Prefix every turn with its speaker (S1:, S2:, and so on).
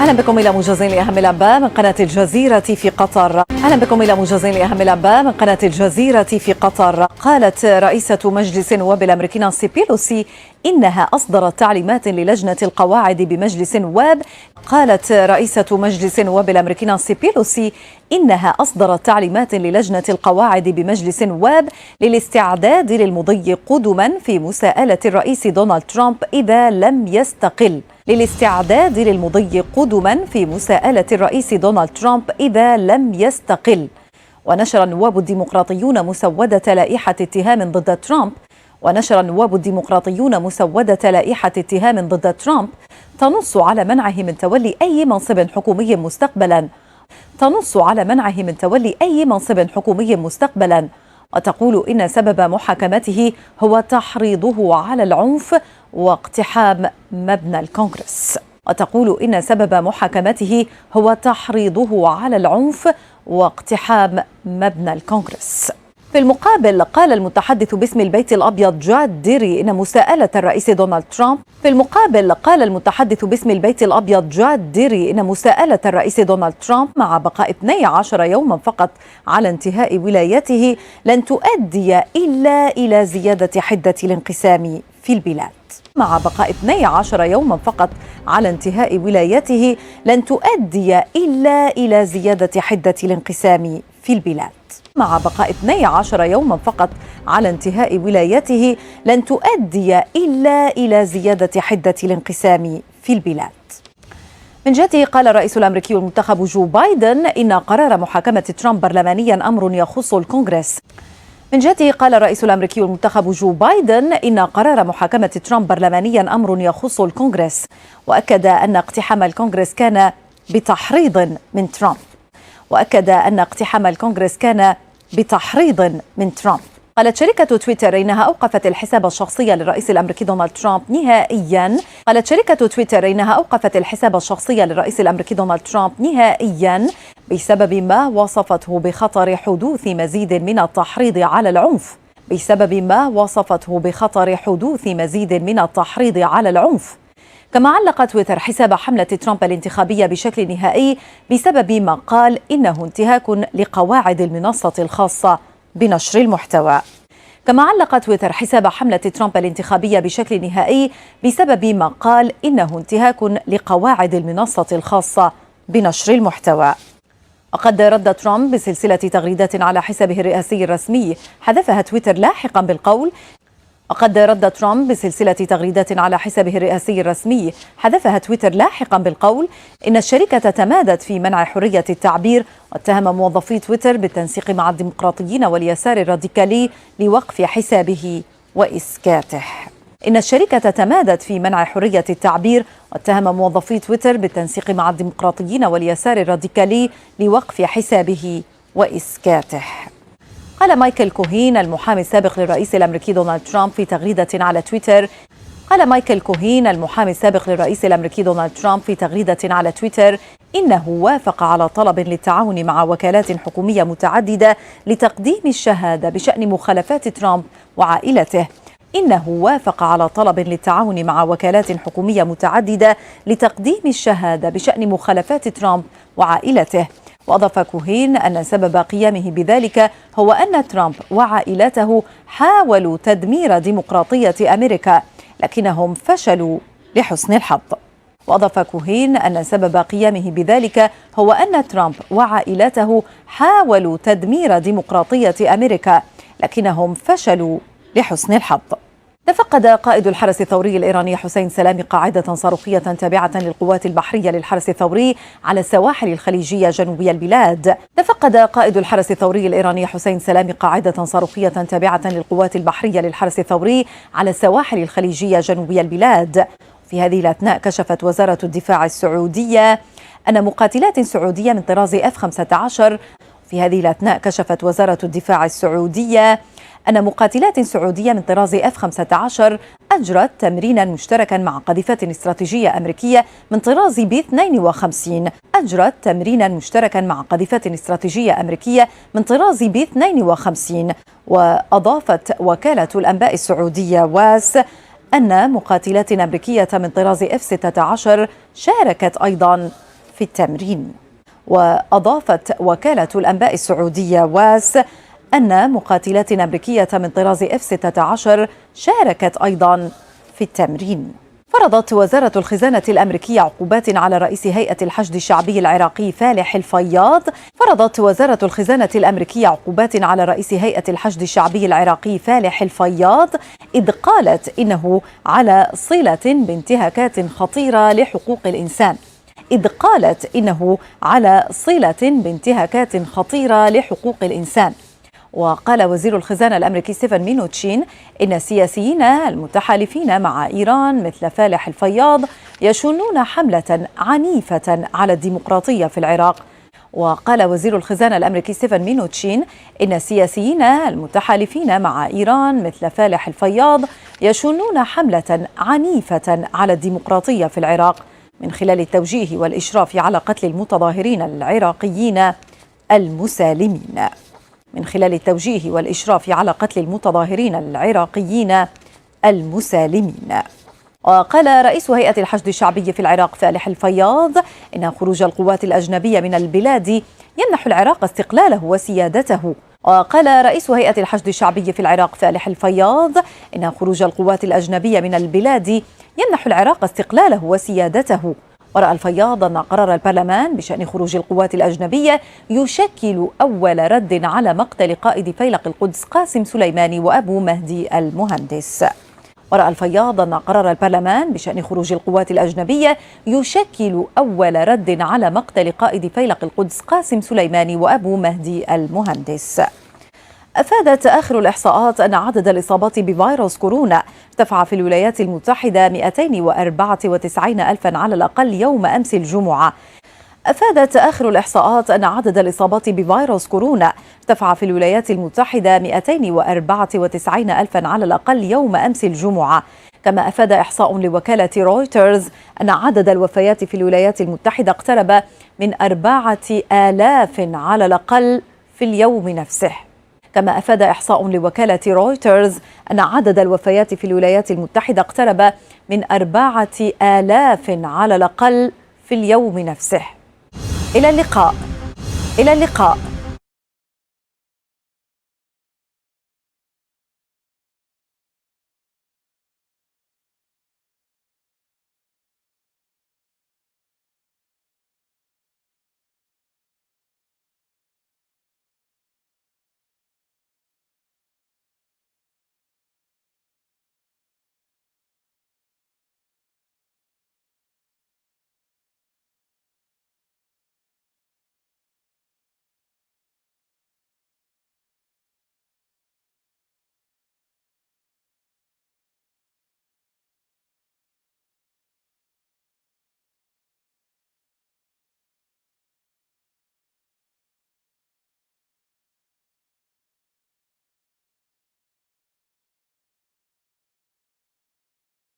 S1: أهلا بكم إلى موجز لأهم الأنباء من قناة الجزيرة في قطر. أهلا بكم إلى موجز لأهم الأنباء من قناة الجزيرة في قطر. قالت رئيسة مجلس النواب الأمريكي نانسي بيلوسي إنها أصدرت تعليمات للجنة القواعد بمجلس النواب. قالت رئيسة مجلس النواب الأمريكي نانسي بيلوسي إنها أصدرت تعليمات للجنة القواعد بمجلس النواب للاستعداد للمضي قدما في مساءلة الرئيس دونالد ترامب إذا لم يستقل. للاستعداد للمضي قدما في مساءلة الرئيس دونالد ترامب إذا لم يستقل. ونشر النواب الديمقراطيون مسودة لائحة اتهام ضد ترامب تنص على منعه من تولي أي منصب حكومي مستقبلا وتقول إن سبب محاكمته هو تحريضه على العنف واقتحام مبنى الكونغرس. في المقابل قال المتحدث باسم البيت الأبيض جاد ديري إن مساءلة الرئيس دونالد ترامب مع بقاء 12 يوما فقط على انتهاء ولايته لن تؤدي إلا إلى زيادة حدة الانقسام في البلاد. من جهته قال الرئيس الأمريكي المنتخب جو بايدن إن قرار محاكمة ترامب برلمانيا أمر يخص الكونغرس. وأكد أن اقتحام الكونغرس كان بتحريض من ترامب. قالت شركة تويتر إنها أوقفت الحساب الشخصي للرئيس الأمريكي دونالد ترامب نهائيا بسبب ما وصفته بخطر حدوث مزيد من التحريض على العنف. كما علق تويتر حساب حملة ترامب الانتخابية بشكل نهائي بسبب ما قال إنه انتهاك لقواعد المنصة الخاصة بنشر المحتوى. وقد رد ترامب بسلسلة تغريدات على حسابه الرئاسي الرسمي حذفها تويتر لاحقا بالقول إن الشركة تمادت في منع حرية التعبير، واتهم موظفي تويتر بالتنسيق مع الديمقراطيين واليسار الراديكالي لوقف حسابه وإسكاته. قال مايكل كوهين المحامي السابق للرئيس الأمريكي دونالد ترامب في تغريدة على تويتر إنه وافق على طلب للتعاون مع وكالات حكومية متعددة لتقديم الشهادة بشأن مخالفات ترامب وعائلته. وأضاف كوهين أن سبب قيامه بذلك هو أن ترامب وعائلته حاولوا تدمير ديمقراطية أمريكا لكنهم فشلوا لحسن الحظ. تفقد قائد الحرس الثوري الإيراني حسين سلامي قاعدة صاروخية تابعة للقوات البحرية للحرس الثوري على السواحل الخليجية جنوبي البلاد. في هذه الأثناء كشفت وزارة الدفاع السعودية أن مقاتلات سعودية من طراز F-15 أجرت تمرينا مشتركا مع قذيفة استراتيجية أمريكية من طراز B-52. وأضافت وكالة الأنباء السعودية واس أن مقاتلات أمريكية من طراز F-16 شاركت أيضا في التمرين. وأضافت وكالة الأنباء السعودية واس أن مقاتلات أمريكية من طراز F-16 شاركت أيضا في التمرين. فرضت وزارة الخزانة الأمريكية عقوبات على رئيس هيئة الحشد الشعبي العراقي فالح الفياض. فرضت وزارة الخزانة الأمريكية عقوبات على رئيس هيئة الحشد الشعبي العراقي فالح الفياض، إذ قالت إنه على صلة بانتهاكات خطيرة لحقوق الإنسان. وقال وزير الخزانة الأمريكي ستيفن مينوتشين إن السياسيين المتحالفين مع إيران مثل فالح الفياض يشنون حملة عنيفة على الديمقراطية في العراق. وقال وزير الخزانة الأمريكي ستيفن مينوتشين إن السياسيين المتحالفين مع إيران مثل فالح الفياض يشنون حملة عنيفة على الديمقراطية في العراق من خلال التوجيه والإشراف على قتل المتظاهرين العراقيين المسالمين. وقال رئيس هيئة الحشد الشعبي في العراق فالح الفياض إن خروج القوات الأجنبية من البلاد يمنح العراق استقلاله وسيادته. ورأى الفياض أن قرار البرلمان بشأن خروج القوات الأجنبية يشكل أول رد على مقتل قائد فيلق القدس قاسم سليماني وأبو مهدي المهندس. أفادت آخر الإحصاءات أن عدد الإصابات بفيروس كورونا ارتفع في الولايات المتحدة 294 ألفاً على الأقل يوم أمس الجمعة. كما أفاد إحصاء لوكالة رويترز أن عدد الوفيات في الولايات المتحدة اقترب من 4000 على الأقل في اليوم نفسه. إلى اللقاء.